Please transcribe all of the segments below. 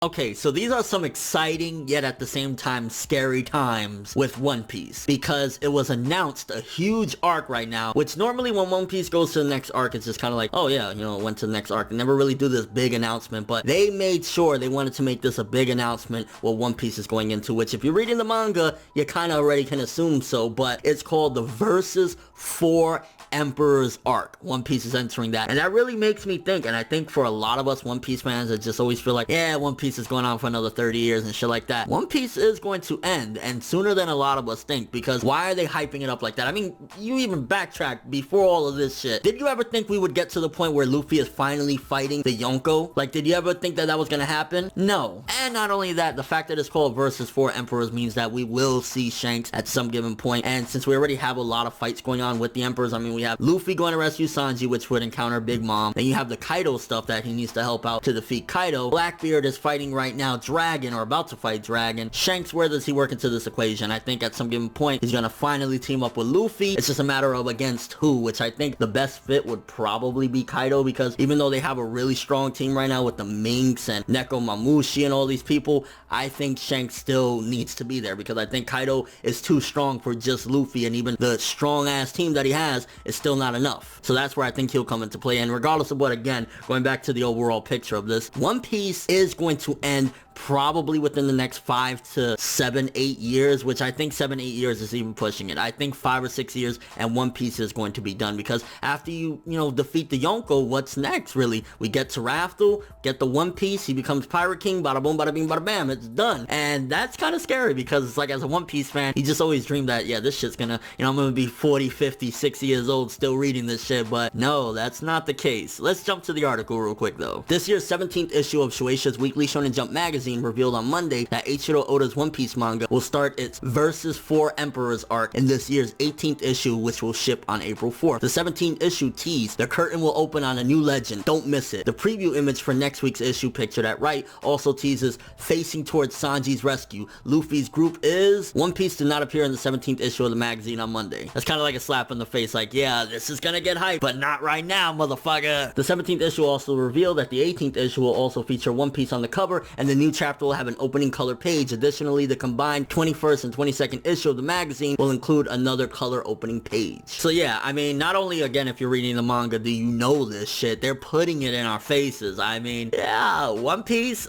Okay, so these are some exciting, yet at the same time scary times with One Piece, because it was announced a huge arc right now, which normally when One Piece goes to the next arc, it's just kind of like, oh yeah, you know, it went to the next arc. They never really do this big announcement, but they made sure they wanted to make this a big announcement what One Piece is going into, which if you're reading the manga, you kind of already can assume so, but it's called the Versus 4 Emperor's arc. One Piece is entering that, and that really makes me think, and I think for a lot of us One Piece fans that just always feel like, yeah, One Piece is going on for another 30 years and shit like that. One Piece is going to end, and sooner than a lot of us think, because why are they hyping it up like that? I mean, you even backtrack before all of this shit. Did you ever think we would get to the point where Luffy is finally fighting the Yonko? Like, did you ever think that that was gonna happen? No. And not only that, the fact that it's called Versus 4 Emperors means that we will see Shanks at some given point, and since we already have a lot of fights going on with the Emperors, I mean, we have Luffy going to rescue Sanji, which would encounter Big Mom, then you have the Kaido stuff that he needs to help out to defeat Kaido. Blackbeard is fighting right now Dragon, or about to fight Dragon. Shanks, where does he work into this equation? I think at some given point he's gonna finally team up with Luffy. It's just a matter of against who, which I think the best fit would probably be Kaido, because even though they have a really strong team right now with the Minks and Neko Mamushi and all these people, I think Shanks still needs to be there, because I think Kaido is too strong for just Luffy, and even the strong ass team that he has is still not enough. So that's where I think he'll come into play. And regardless of what, again, going back to the overall picture of this, One Piece is going to end probably within the next 5 to 7, 8 years, which I think 7, 8 years is even pushing it. I think 5 or 6 years and One Piece is going to be done, because after you defeat the Yonko, what's next, really? We get to Raftel, get the One Piece, he becomes Pirate King, bada boom, bada bing, bada bam, it's done. And that's kind of scary, because it's like, as a One Piece fan, you just always dream that, yeah, this shit's gonna, I'm gonna be 40, 50, 60 years old still reading this shit, but no, that's not the case. Let's jump to the article real quick though. This year's 17th issue of Shueisha's weekly Shonen Jump magazine revealed on Monday that Eiichiro Oda's One Piece manga will start its Versus 4 Emperors arc in this year's 18th issue, which will ship on April 4th. The 17th issue teased, the curtain will open on a new legend, don't miss it. The preview image for next week's issue, pictured at right, also teases facing towards Sanji's rescue. Luffy's group is... One Piece did not appear in the 17th issue of the magazine on Monday. That's kind of like a slap in the face, like, yeah, this is gonna get hyped, but not right now, motherfucker. The 17th issue also revealed that the 18th issue will also feature One Piece on the cover, and the new chapter will have an opening color page. Additionally, the combined 21st and 22nd issue of the magazine will include another color opening page. So yeah, I mean, not only, again, if you're reading the manga, do you know this shit, they're putting it in our faces. I mean, yeah, One Piece,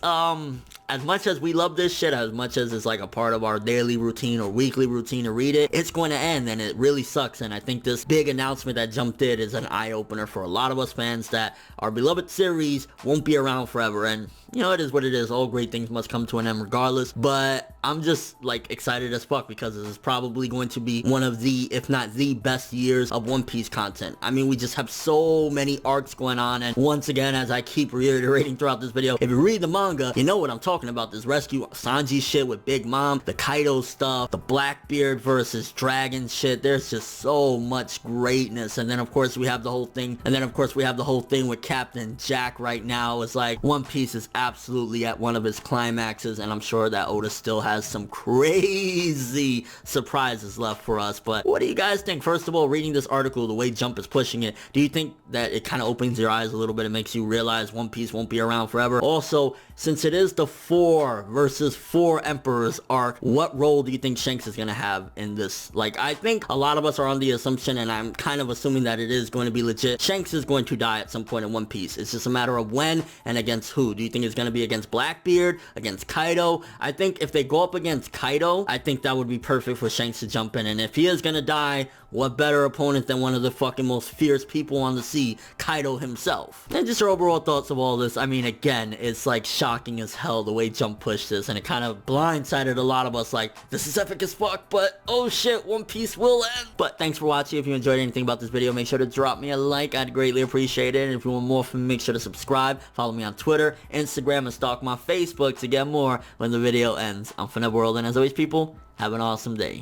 as much as we love this shit, as much as it's like a part of our daily routine or weekly routine to read it, it's going to end, and it really sucks. And I think this big announcement that Jump did is an eye-opener for a lot of us fans that our beloved series won't be around forever. And it is what it is. All great things must come to an end regardless. But I'm just like excited as fuck, because this is probably going to be one of the, if not the best years of One Piece content. I mean, we just have so many arcs going on, and once again, as I keep reiterating throughout this video, if you read the manga, you know what I'm talking about. This rescue Sanji shit with Big Mom, the Kaido stuff, the Blackbeard versus Dragon shit. There's just so much greatness. And then of course we have the whole thing, with Captain Jack right now. It's like One Piece is absolutely at one of its climaxes, and I'm sure that Oda still has some crazy surprises left for us. But what do you guys think? First of all, reading this article, the way Jump is pushing it, do you think that it kind of opens your eyes a little bit and makes you realize One Piece won't be around forever? Also, since it is the 4 versus 4 Emperors arc, what role do you think Shanks is gonna have in this? Like, I think a lot of us are on the assumption, and I'm kind of assuming that it is going to be legit, Shanks is going to die at some point in One Piece. It's just a matter of when and against who. Do you think it's going to be against Blackbeard, against Kaido? I think if they go up against Kaido, I think that would be perfect for Shanks to jump in. And if he is gonna die, what better opponent than one of the fucking most fierce people on the sea, Kaido himself? And just your overall thoughts of all this. I mean, again, it's like shocking as hell the way Jump pushed this, and it kind of blindsided a lot of us, like, this is epic as fuck, but oh shit, One Piece will end. But thanks for watching. If you enjoyed anything about this video, make sure to drop me a like. I'd greatly appreciate it. And if you want more from me, make sure to subscribe, follow me on Twitter, Instagram, and stalk my Facebook to get more when the video ends. I'm ForneverWorld, and as always, people, have an awesome day.